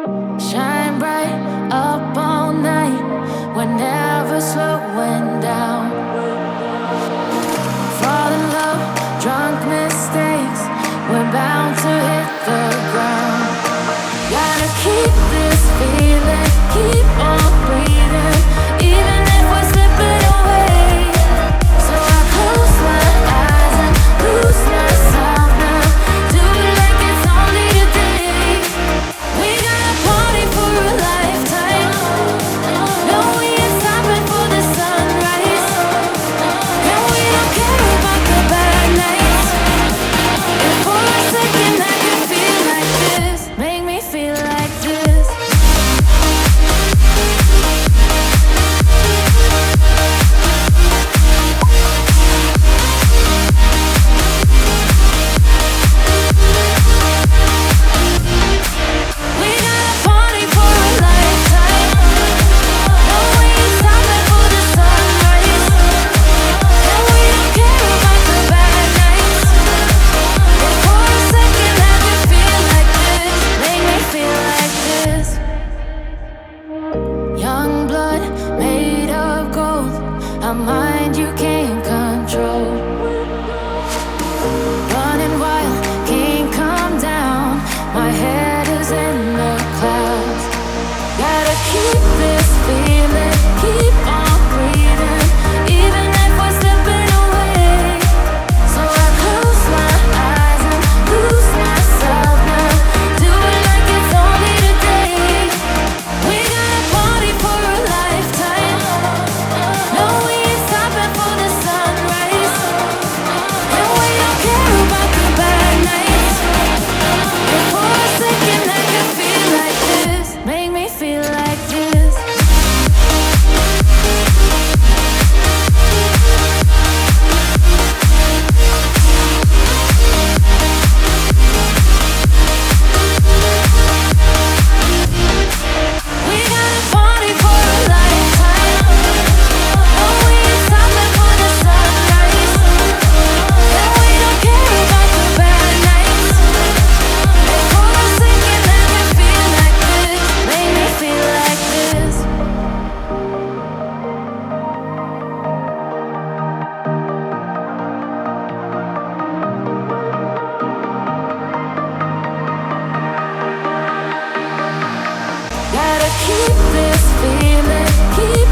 Shine bright up all night. We're never slowing down. Fall in love, drunk mistakes. We're bound to hit the ground. Gotta keep this feeling, keep on breathing, even if we're slipping away. So I close my eyes and lose myself now. Do it like it's only today. We got a party for a lifetime. No, we ain't stopping for the sunrise. And we don't care about the bad nights. If for a second I can feel like this, make me feel like this. We got a party for a lifetime. No, we ain't stopping for the sunrise. And we don't care about the bad nights. If for a second I can feel like this, make me feel like this. Young blood made of gold, a mind you can't control. Running wild, can't come down. My head is in the clouds. Gotta keep this feeling, keep on breathing, even if we're slipping away. So I close my eyes and lose myself now. Do it like it's only today. We got a party for a lifetime. No, we ain't stopping for the sunrise. And we don't care about the bad nights. If for a second I can feel like this, make me feel like this. We got a party for a lifetime. No, we ain't stopping for the sunrise. And we don't care about the bad nights. If for a second I can feel like this, make me feel like this. Gotta keep this feeling, keep